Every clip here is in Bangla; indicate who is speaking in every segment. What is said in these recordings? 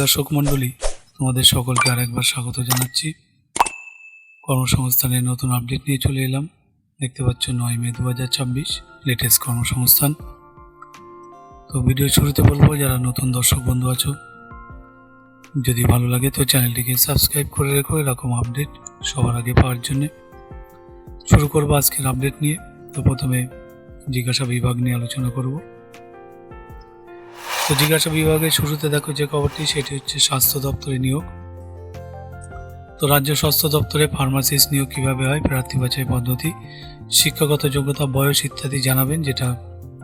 Speaker 1: দর্শক মণ্ডলী, তোমাদের সকলকে আরেকবার স্বাগত জানাচ্ছি। কর্মসংস্থানের নতুন আপডেট নিয়ে চলে এলাম। দেখতে পাচ্ছ 9 মে 2026 লেটেস্ট কর্মসংস্থান। তো ভিডিও শুরুতে বলবো, যারা নতুন দর্শক বন্ধু আছো, যদি ভালো লাগে তো চ্যানেলটিকে সাবস্ক্রাইব করে রেখো এরকম আপডেট সবার আগে পাওয়ার জন্য। শুরু করবো আজকের আপডেট নিয়ে। তো প্রথমে জিজ্ঞাসা বিভাগ নিয়ে আলোচনা করব। তো জিজ্ঞাসা বিভাগের শুরুতে দেখো যে খবরটি, সেটি হচ্ছে স্বাস্থ্য দপ্তরে নিয়োগ। তো রাজ্য স্বাস্থ্য দপ্তরে ফার্মাসিস্ট নিয়োগ কীভাবে হয়, প্রার্থী বাছাই পদ্ধতি, শিক্ষাগত যোগ্যতা, বয়স ইত্যাদি জানাবেন। যেটা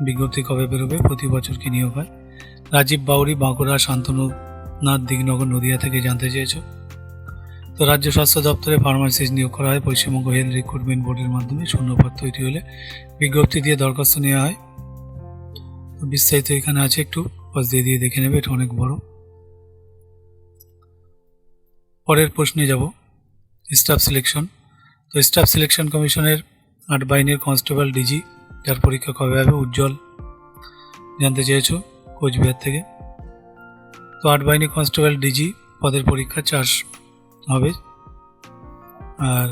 Speaker 1: বিজ্ঞপ্তি কবে বেরোবে, প্রতি বছর কি নিয়োগ হয়। রাজীব বাউরি, বাঁকুড়া, শান্তনুনাথ, দিগনগর, নদিয়া থেকে জানতে চেয়েছ। তো রাজ্য স্বাস্থ্য দপ্তরে ফার্মাসিস্ট নিয়োগ করা হয় পশ্চিমবঙ্গ হেলথ রিক্রুটমেন্ট বোর্ডের মাধ্যমে। শূন্যপদ তৈরি হলে বিজ্ঞপ্তি দিয়ে দরখাস্ত নেওয়া হয়। তো বিস্তারিত এখানে আছে, একটু পজ দিয়ে দেখে নেবে, এটা অনেক বড়। পরের প্রশ্নে যাব, স্টাফ সিলেকশন। তো স্টাফ সিলেকশন কমিশনের 8 বাহিনীর কনস্টেবল ডিজি, যার পরীক্ষা কবে হবে, উজ্জ্বল জানতে চেয়েছ কোচবিহার থেকে। তো 8 বাহিনী কনস্টেবল ডিজি পদের পরীক্ষা 4 হবে। আর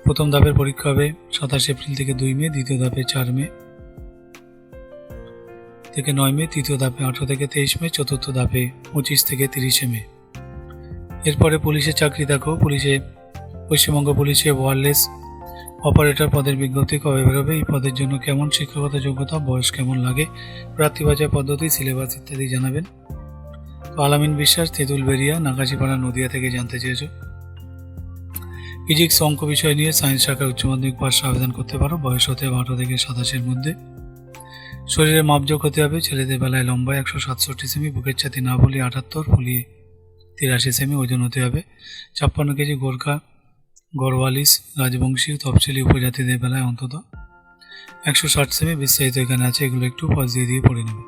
Speaker 1: প্রথম ধাপের পরীক্ষা হবে 27 এপ্রিল থেকে 2 মে, দ্বিতীয় ধাপে 4 মে থেকে 9 মে, তৃতীয় ধাপে 18 থেকে 23 মে, চতুর্থ ধাপে 25 থেকে 30 মে। এরপরে পুলিশের চাকরি দেখো, পশ্চিমবঙ্গ পুলিশে ওয়্যারলেস অপারেটর পদের বিজ্ঞপ্তি কবে বেরোবে, এই পদের জন্য কেমন শিক্ষাগত যোগ্যতা, বয়স কেমন লাগে, প্রার্থী বাছাই পদ্ধতি, সিলেবাস ইত্যাদি জানাবেন। তো আলামিন বিশ্বাস, তেঁতুলবেড়িয়া, নাগাছিপাড়া, নদিয়া থেকে জানতে চেয়েছ। ফিজিক্স অঙ্ক বিষয় নিয়ে সায়েন্স শাখায় উচ্চ মাধ্যমিক পাশ আবেদন করতে পারো। বয়স হতে হবে 18 থেকে 27 মধ্যে। শরীরে মাপযোগ হতে হবে, ছেলেদের বেলায় লম্বায় 167 সেমি, বুকের ছাতি না বলি 78, ফুলিয়ে 83 সেমি, ওজন হতে হবে 56 কেজি। গোর্খা, গড়ওয়ালিস, রাজবংশী, তফসিলি উপজাতিদের বেলায় অন্তত 160 সেমি। বিস্তারিত এখানে আছে, এগুলো একটু পজ দিয়ে পড়ে নেবে।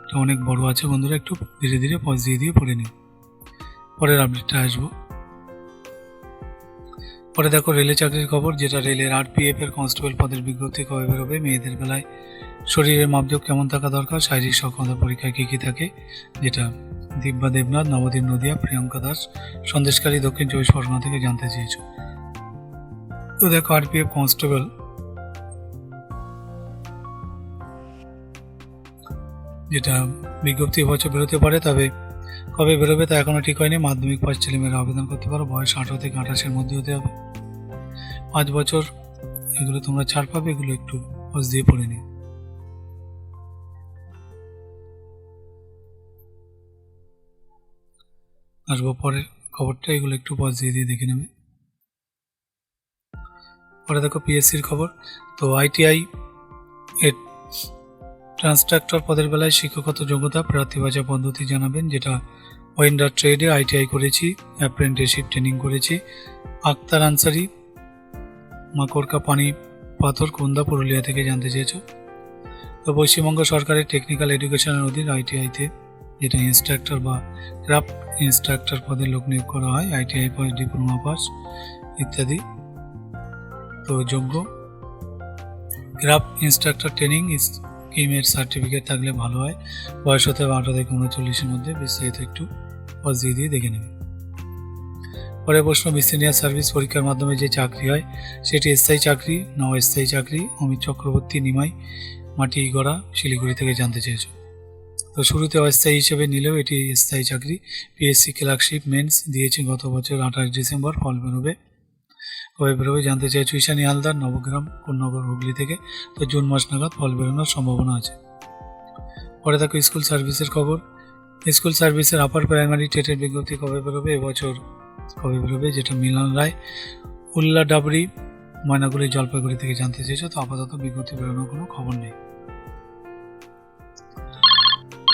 Speaker 1: এটা অনেক বড় আছে বন্ধুরা, একটু ধীরে ধীরে পজ দিয়ে পড়ে নেবে। পরের আপডেটটা আসবো। পরে দেখো রেলে চাকরির খবর, যেটা রেলের RPF এর কনস্টেবল পদের বিজ্ঞপ্তি কবে বেরোবে। মেয়েদের বেলায় শরীরের মাপযোগ কেমন থাকা দরকার, শারীরিক সক্ষমতা পরীক্ষায় কী কী থাকে, যেটা দিব্যা দেবনাথ, নবদ্বীপ, নদিয়া, প্রিয়াঙ্কা দাস, সন্দেশকারী, দক্ষিণ 24 পরগনা থেকে জানতে চেয়েছ। তো দেখো RPF কনস্টেবল যেটা বিজ্ঞপ্তি বছর বেরোতে পারে, তবে কবে বেরোবে তা এখনও ঠিক হয়নি। মাধ্যমিক পাস ছেলেমেয়েরা আবেদন করতে পারো। বয়স 18 থেকে 28 মধ্যে হতে হবে। 5 বছর, এগুলো তোমরা ছাড় পাবে, এগুলো একটু পজ দিয়ে পড়ে নিও। আসবো পরের খবরটা, এগুলো একটু পজ দিয়ে দেখে নেবে। পরে দেখো PSCর খবর। তো ITI এর ট্রান্সট্রাক্টর পদের বেলায় শিক্ষাগত যোগ্যতা, প্রার্থী বাছাই পদ্ধতি জানাবেন। যেটা ওয়েন্ডার ট্রেডে ITI করেছি, অ্যাপ্রেন্টিসশিপ ট্রেনিং করেছি। আক্তার আনসারি, মাকড়কা, পানি পাথর, কোন্দা, পুরুলিয়া থেকে জানতে চেয়েছ। তো পশ্চিমবঙ্গ সরকারের টেকনিক্যাল এডুকেশনের অধীন ITI-তে যেটা ইনস্ট্রাক্টর বা ক্রাফট ইনস্ট্রাক্টর পদে লোক নিয়োগ করা হয়। ITI পাস, ডিপ্লোমা পাস ইত্যাদি। তো যোগ্য ক্রাফট ইনস্ট্রাক্টর ট্রেনিং স্কিমের সার্টিফিকেট থাকলে ভালো হয়। বয়স হতে হবে 18 থেকে 39 মধ্যে। বিস্তারিত একটু পজ দিয়ে দেখে নেবে। পরের প্রশ্ন, মিসেলিনিয়াস সার্ভিস পরীক্ষার মাধ্যমে যে চাকরি হয় সেটি স্থায়ী চাকরি না অস্থায়ী চাকরি। অমিত চক্রবর্তী, নিমাই, মাটিগড়া, শিলিগুড়ি থেকে জানতে চেয়েছ। তো শুরুতে অস্থায়ী হিসেবে নিলেও এটি স্থায়ী চাকরি। PSC ক্লার্কশিপ মেন্স দিয়েছে গত বছর 28 ডিসেম্বর। ফল বেরোবে কবে বেরোবে জানতে চাইছো। ঈশানী হালদার, নবগ্রাম, কোন্নগর, হুগলি থেকে। তো জুন মাস নাগাদ ফল বেরোনোর সম্ভাবনা আছে। পরে দেখো স্কুল সার্ভিসের খবর। স্কুল সার্ভিসের আপার প্রাইমারি টেটের বিজ্ঞপ্তি কবে বেরোবে, এবছর কবে বেরোবে, যেটা মিলন রায়, উল্লা ডাবরি, ময়নাগুড়ি, জলপাইগুড়ি থেকে জানতে চেয়েছো। তো আপাতত বিজ্ঞপ্তি বেরোনোর কোনো খবর নেই।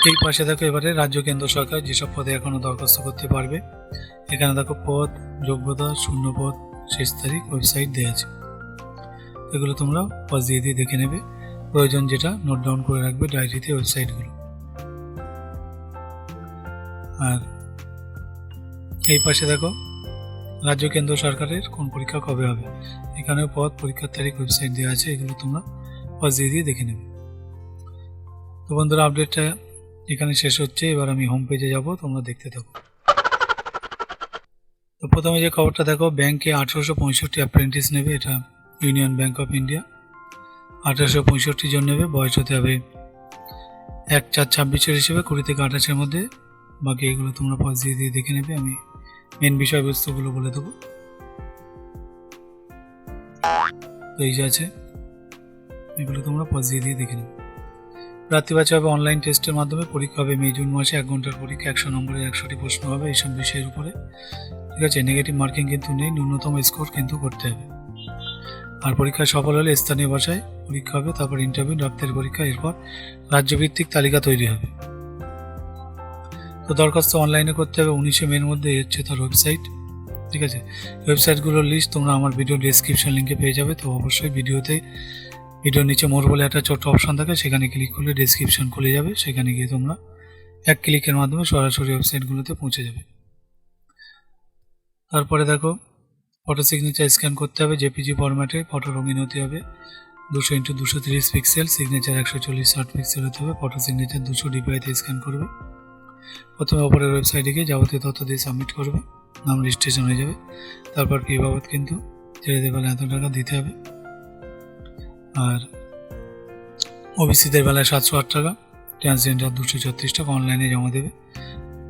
Speaker 1: এই পাশে দেখো এবারে রাজ্য কেন্দ্র সরকার যেসব পদে এখনও দরখাস্ত করতে পারবে। এখানে দেখো পদ, যোগ্যতা, শূন্যপদ, শেষ তারিখ, ওয়েবসাইট দেওয়া আছে। এগুলো তোমরা পজ দিয়ে দেখে নেবে, প্রয়োজন যেটা নোট ডাউন করে রাখবে ডায়েরিতে ওয়েবসাইটগুলো। আর এই পাশে দেখো রাজ্য কেন্দ্র সরকারের কোন পরীক্ষা কবে হবে, এখানেও পদ, পরীক্ষার তারিখ, ওয়েবসাইট দেওয়া আছে। এগুলো তোমরা পজ দিয়ে দেখে নেবে। তো বন্ধুরা, আপডেটটা এখানে শেষ হচ্ছে। এবার আমি হোম পেজে যাব, তোমরা দেখতে থাকো। তো প্রথমে যে খবরটা দেখো, ব্যাংকে 1865 অ্যাপ্রেন্টিস নেবে, এটা ইউনিয়ন ব্যাংক অফ ইন্ডিয়া। 1865 জন নেবে, বয়স হতে হবে 1/4/26 হিসেবে 20 থেকে 28-এর মধ্যে। বাকি এগুলো তোমরা পজ দিয়ে দিয়ে দেখে নেবে, আমি মেন বিষয়বস্তুগুলো বলে দেবো। তো এই যে আছে, এগুলো তোমরা পজ দিয়ে দিয়ে দেখে নেবে। প্রার্থী বাছাই হবে অনলাইন টেস্টের মাধ্যমে। পরীক্ষা হবে মে জুন মাসে, 1 ঘন্টার পরীক্ষা, 100 নম্বরের 100টি প্রশ্ন হবে এইসব বিষয়ের উপরে। ঠিক আছে, নেগেটিভ মার্কিং কিন্তু নেই, ন্যূনতম স্কোর কিন্তু করতে হবে। আর পরীক্ষায় সফল হলে স্থানীয় ভাষায় পরীক্ষা হবে, তারপর ইন্টারভিউ, ডাক্তারি পরীক্ষা, এরপর রাজ্যভিত্তিক তালিকা তৈরি হবে। তো দরখাস্ত অনলাইনে করতে হবে 19 মের মধ্যে। এই হচ্ছে তার ওয়েবসাইট। ঠিক আছে, ওয়েবসাইটগুলোর লিস্ট তোমরা আমার ভিডিও ডেসক্রিপশন লিঙ্কে পেয়ে যাবে। তো অবশ্যই ভিডিওর নিচে মোর বলে একটা ছোট্ট অপশন থাকে, সেখানে ক্লিক করলে ডেসক্রিপশন খুলে যাবে। সেখানে গিয়ে তোমরা এক ক্লিকের মাধ্যমে সরাসরি ওয়েবসাইটগুলোতে পৌঁছে যাবে। তারপরে দেখো, ফটো সিগনেচার স্ক্যান করতে হবে জেপিজি ফরম্যাটে। ফটো রঙিন হতে হবে, 200x230 পিক্সেল, সিগনেচার 140-60 পিক্সেল হতে হবে। ফটো সিগনেচার 200 ডিপিআইতে স্ক্যান করবে। প্রথমে ওপরের ওয়েবসাইটে গিয়ে যাবতীয় তথ্য দিয়ে সাবমিট করবে, নাম রেজিস্ট্রেশন হয়ে যাবে। তারপর ফি বাবদ কিন্তু ছেড়ে দেবেন, এত টাকা দিতে হবে। আর ওবিসিদের বেলায় 708 টাকা, ট্রান্সজেন্ডার 236 টাকা অনলাইনে জমা দেবে।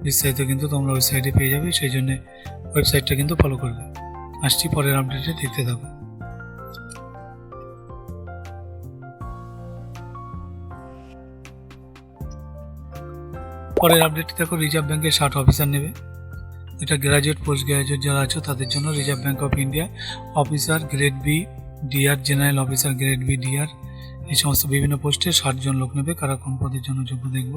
Speaker 1: বিস্তারিত কিন্তু তোমরা ওয়েবসাইটে পেয়ে যাবে, সেই জন্য ওয়েবসাইটটা কিন্তু ফলো করবে। আসছি পরের আপডেটে, দেখতে থাকো। পরের আপডেটে দেখো, রিজার্ভ ব্যাংকের 60 অফিসার নেবে। এটা গ্র্যাজুয়েট, পোস্ট গ্র্যাজুয়েট যারা আছো তাদের জন্য। Reserve Bank of India officer grade B DR, general officer grade B DR, এই সমস্ত বিভিন্ন পোস্টে 60 জন লোক নেবে। কারা কোন পদের জন্য যোগ্য দেখব,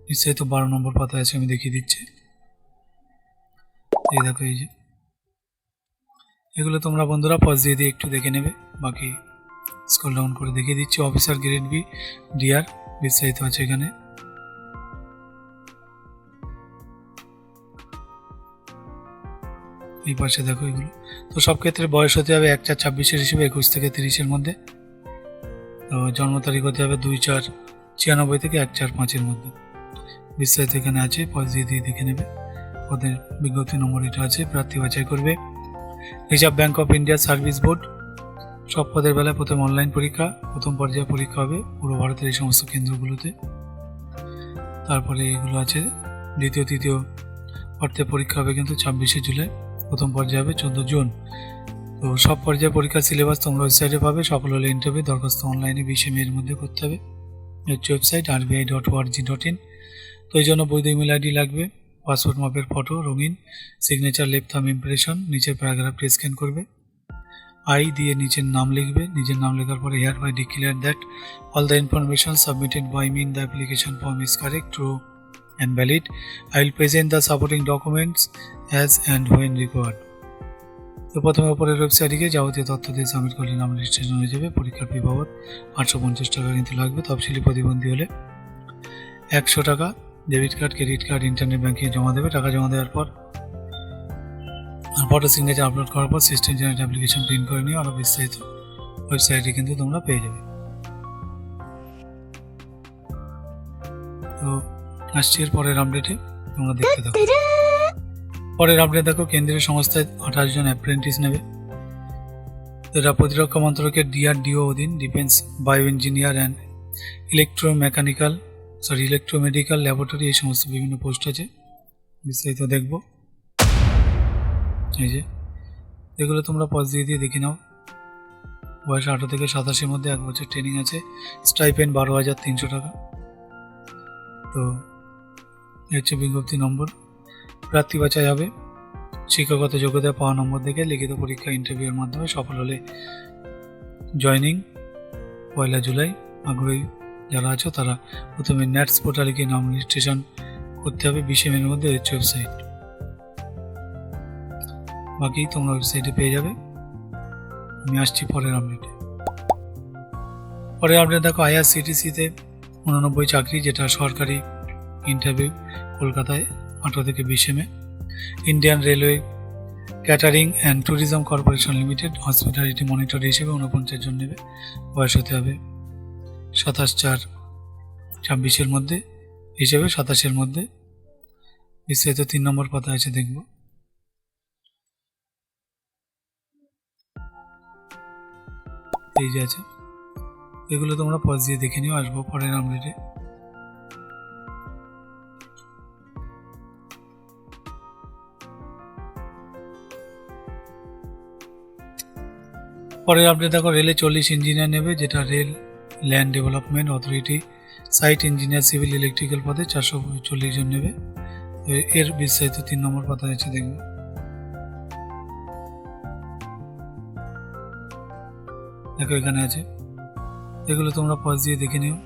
Speaker 1: বিস্তারিত 12 নম্বর পাতায় আছে, আমি দেখিয়ে দিচ্ছি। এই দেখো, এই যে এগুলো তোমরা বন্ধুরা পজ দিয়ে দিয়ে একটু দেখে নেবে। বাকি স্ক্রল ডাউন করে দেখিয়ে দিচ্ছি। অফিসার গ্রেড বি ডিআর, বিস্তারিত আছে এখানে। এই পাশে দেখো এগুলো। তো সব ক্ষেত্রে বয়স হতে হবে 1/4/26 হিসেবে 21 থেকে 30-এর মধ্যে। তো জন্ম তারিখ হতে হবে 2/4/96 থেকে 1/4/5-এর মধ্যে। বিস্তারিত এখানে আছে, পজ দিয়ে দিয়ে দেখে নেবে। পদের বিজ্ঞপ্তি নম্বর এটা আছে। প্রার্থী বাছাই করবে reserve Bank of India service board. সব পদের বেলায় প্রথম অনলাইন পরীক্ষা, প্রথম পর্যায়ে পরীক্ষা হবে পুরো ভারতের এই সমস্ত কেন্দ্রগুলোতে। তারপরে এগুলো আছে, দ্বিতীয় তৃতীয় অর্থে পরীক্ষা হবে কিন্তু 26শে জুলাই। প্রথম পর্যায়ে হবে 14 জুন। তো সব পর্যায়ে পরীক্ষার সিলেবাস তোমরা ওয়েবসাইটে পাবে। সফল হলে ইন্টারভিউ, দরখাস্ত অনলাইনে 20 মের মধ্যে করতে হবে। হচ্ছে ওয়েবসাইট rbi.org.in। তো এই জন্য বৈধ ইমেল আইডি লাগবে, পাসপোর্ট মাপের ফটো রঙিন, সিগনেচার, লেফট থাম্ব ইমপ্রেশন, নিচের প্যারাগ্রাফটি স্ক্যান করবে, আই দিয়ে নিচের নাম লিখবে। নিজের নাম লেখার পরে hereby declare that all the information submitted by me in the application form is correct, true and valid. I will present the supporting documents as and when required. তো প্রথমে উপরের ওয়েবসাইটে গিয়ে যাবতীয় তথ্য দিয়ে সাবমিট করলে নাম রেজিস্ট্রেশন হয়ে যাবে। পরীক্ষার ফি বাবদ 850 টাকা কিন্তু লাগবে। তফসিলি প্রতিবন্ধী হলে 100 টাকা debit card, credit card, internet banking জমা দেবে। টাকা জমা দেওয়ার পর আর ফটো সিগনেচার আপলোড করার পর সিস্টেম জেনারেট অ্যাপ্লিকেশন প্রিন্ট করে নিয়ে আরও বিস্তারিত ওয়েবসাইটে কিন্তু তোমরা পেয়ে যাবে। তো আসছি এর পরের আপডেটে, তোমরা দেখতে থাকো। পরের আপডেট দেখো, কেন্দ্রীয় সংস্থায় 28 জন অ্যাপ্রেন্টিস নেবে। এটা প্রতিরক্ষা মন্ত্রকের ডিআরডিও অধীন defence bio engineer and electromedical laboratory, এই সমস্ত বিভিন্ন পোস্ট আছে। বিস্তারিত দেখব। এই যে এগুলো তোমরা পজ দিয়ে দিয়ে দেখে নাও। বয়স 18 থেকে 87-এর মধ্যে, 1 বছর ট্রেনিং আছে। স্টাইপেন্ড 12,300 টাকা। তো হচ্ছে বিজ্ঞপ্তি নম্বর। প্রার্থী বাছাই হবে শিক্ষাগত যোগ্যতা পাওয়া নম্বর থেকে লিখিত পরীক্ষা ইন্টারভিউয়ের মাধ্যমে। সফল হলে জয়নিং 1 জুলাই। আগ্রহী যারা আছো তারা প্রথমে নেটস পোর্টালে গিয়ে নাম রেজিস্ট্রেশন করতে হবে 20 মের মধ্যে। হচ্ছে ওয়েবসাইট, বাকি তোমরা ওয়েবসাইটে পেয়ে যাবে। আমি আসছি পরের আপডেটে। পরের আপডেট দেখো, IRCTC-তে 89 চাকরি, যেটা সরকারি ইন্টারভিউ, কলকাতায় 18 থেকে 20 মে। Indian railway catering and tourism corporation limited hospitality monitor হিসেবে 49 জন নেবে। বয়স হতে হবে 27/4/26-এর মধ্যে। হিসেবে 27-এর মধ্যে বিস্তারিত 3 নম্বর পাতা আছে, দেখব। এই যে আছে, এগুলো তোমরা পজ দিয়ে দেখে নিও। আসবো পরের আপডেটে। পরের আপডেট দেখো, রেলে 40 ইঞ্জিনিয়ার নেবে, যেটা Rail Land Development Authority site engineer civil electrical পদে 440 জন নেবে। এর বিস্তারিত 3 নম্বর পাতা আছে, দেখব। দেখো এখানে আছে, এগুলো তোমরা পজ দিয়ে দেখে নিও।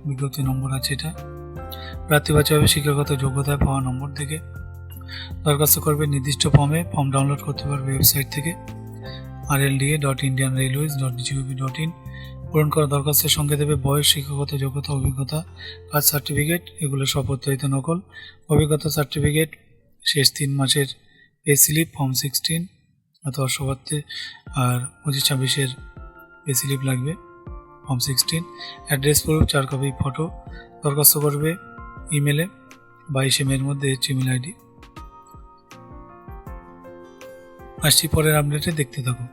Speaker 1: বিজ্ঞপ্তি নম্বর আছে এটা। প্রার্থী বাছা হবে শিক্ষাগত যোগ্যতায় পাওয়া নম্বর থেকে। দরখাস্ত করবে নির্দিষ্ট ফর্মে, ফর্ম ডাউনলোড করতে পারবে ওয়েবসাইট থেকে rlda.indianrailways.gov.in। পূরণ করা দরখাস্তের সঙ্গে দেবে বয়স, শিক্ষাগত যোগ্যতা, অভিজ্ঞতা, কাস্ট সার্টিফিকেট, এগুলো সপত্রিত নকল, অভিজ্ঞতা সার্টিফিকেট, শেষ 3 মাসের পে স্লিপ, ফর্ম 16 অথবা সভার্থে, আর 25-26-এর পে স্লিপ লাগবে, form 16, address proof 4 copy photo. দরখাস্ত করবে ইমেলে 22 মে-এর মধ্যে জিমেল আইডি। আসছি পরের আপডেটে, দেখতে থাকো।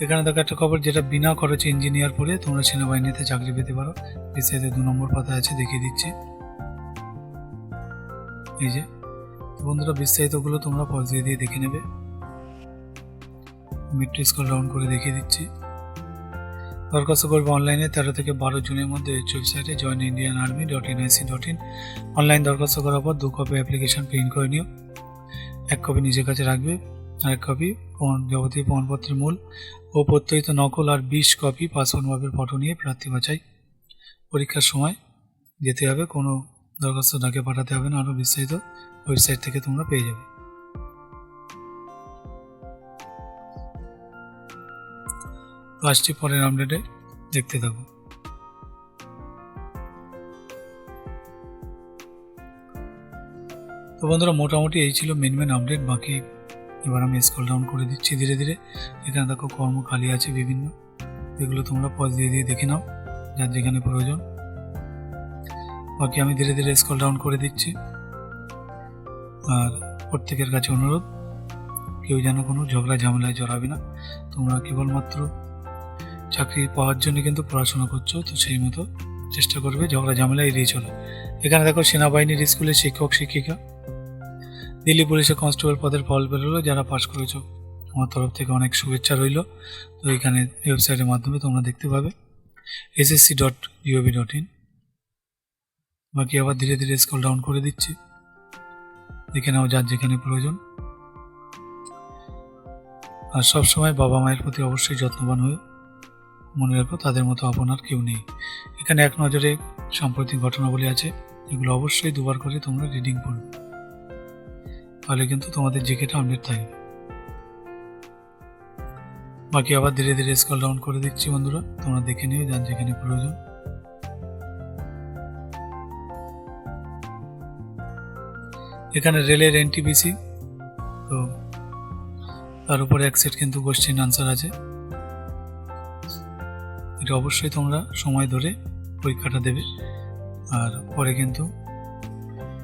Speaker 1: এখানে দেখো একটা খবর, যেটা বিনা খরচে ইঞ্জিনিয়ার পড়ে তোমরা সেনাবাহিনীতে চাকরি পেতে পারো। বিস্তারিত 2 নম্বর পাতা আছে, দেখিয়ে দিচ্ছি। এই যে বন্ধুরা, বিস্তারিতগুলো তোমরা পজ দিয়ে দেখে নেবে। মিট্রি স্কল ডাউন করে দেখিয়ে দিচ্ছি। দরখাস্ত করবে অনলাইনে 13 থেকে 12 জুনের মধ্যে ওয়েবসাইটে joinindianarmy.nic.in। অনলাইন দরখাস্ত করার পর 2 কপি অ্যাপ্লিকেশন প্রিন্ট করে নিও। 1 কপি নিজের কাছে রাখবে, আর 1 কপি যাবতীয় প্রমাণপত্রের মূল ও প্রত্যয়িত নকল, আর 20 কপি পাসপোর্ট মাপের ফটো নিয়ে প্রার্থী বাছাই পরীক্ষার সময় যেতে হবে। কোনো দরখাস্ত ডাকে পাঠাতে হবে না। আরও বিস্তারিত ওয়েবসাইট থেকে তোমরা পেয়ে যাবে। তো আসছি পরের আপডেটে, দেখতে থাকো। তো বন্ধুরা, মোটামুটি এই ছিল মেন আপডেট। বাকি এবার আমি স্ক্রল ডাউন করে দিচ্ছি ধীরে ধীরে। এখানে দেখো কর্ম খালি আছে বিভিন্ন, এগুলো তোমরা পজ দিয়ে দেখে নাও যার যেখানে প্রয়োজন। বাকি আমি ধীরে ধীরে স্ক্রল ডাউন করে দিচ্ছি। আর প্রত্যেকের কাছে অনুরোধ, কেউ যেন কোনো ঝগড়া ঝামেলায় জড়াবে না। তোমরা কেবলমাত্র চাকরি পাওয়ার জন্য কিন্তু পড়াশোনা করছো, তো সেই মতো চেষ্টা করবে ঝগড়া ঝামেলা এড়িয়ে চলো। এখানে দেখো সেনাবাহিনীর স্কুলের শিক্ষক শিক্ষিকা, দিল্লি পুলিশের কনস্টেবল পদের ফল বেরোলো। যারা পাস করেছো আমার তরফ থেকে অনেক শুভেচ্ছা রইল। তো এখানে ওয়েবসাইটের মাধ্যমে তোমরা দেখতে পাবে ssc.gov.in। বাকি আবার ধীরে ধীরে স্ক্রল ডাউন করে দিচ্ছি, দেখে নাও যার যেখানে প্রয়োজন। আর সবসময় বাবা মায়ের প্রতি অবশ্যই যত্নবান হয়ে মনে রাখো, তাদের মতো আপনার কেউ নেই। এখানে এক নজরে সাম্প্রতিক ঘটনাবলী আছে, এগুলো অবশ্যই 2বার করে তোমরা রিডিং করবে, তাহলে কিন্তু তোমাদের জিকেটা আপডেট থাকবে। বাকি আবার ধীরে ধীরে স্ক্রল ডাউন করে দিচ্ছি বন্ধুরা, তোমরা দেখে নিও যার যেখানে প্রয়োজন। এখানে রেলের এনটিপিসি, তো তার উপরে 1 সেট কিন্তু কোশ্চেন আনসার আছে। এটা অবশ্যই তোমরা সময় ধরে পরীক্ষাটা দেবে, আর পরে কিন্তু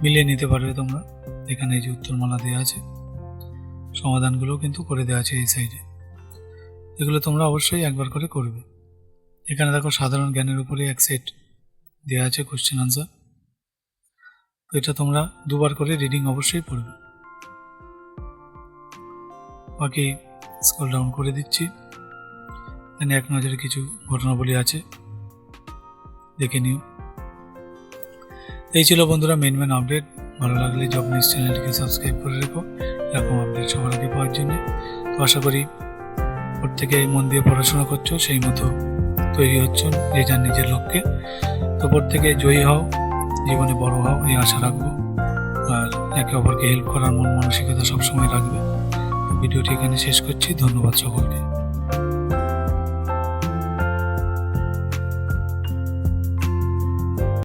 Speaker 1: মিলিয়ে নিতে পারবে তোমরা। এখানে এই যে উত্তরমালা দেওয়া আছে, সমাধানগুলো কিন্তু করে দেওয়া আছে এই সাইডে, এগুলো তোমরা অবশ্যই একবার করে করবে। এখানে দেখো সাধারণ জ্ঞানের উপরে 1 সেট দেওয়া আছে কোশ্চেন আনসার, তো এটা তোমরা 2বার করে রিডিং অবশ্যই পড়বে। বাকি স্ক্রল ডাউন করে দিচ্ছি, এখানে এক নজরে কিছু ঘটনাবলী আছে, দেখে নিও। এই ছিল বন্ধুরা মেন আপডেট। ভালো লাগলে জব নিউজ চ্যানেলটিকে সাবস্ক্রাইব করে রেখো এরকম আপডেট সবার আগে পাওয়ার জন্য। তো আশা করি প্রত্যেকে মন দিয়ে পড়াশোনা করছো, সেই মতো তৈরি হচ্ছ যে যার নিজের লক্ষ্যে। তো প্রত্যেকে জয়ী হও, জীবনে বড় হও, এই আশা রাখবো। আর একে অপরকে হেল্প করার মন মানসিকতা সবসময় রাখবে। ভিডিওটি এখানে শেষ করছি, ধন্যবাদ সকলকে।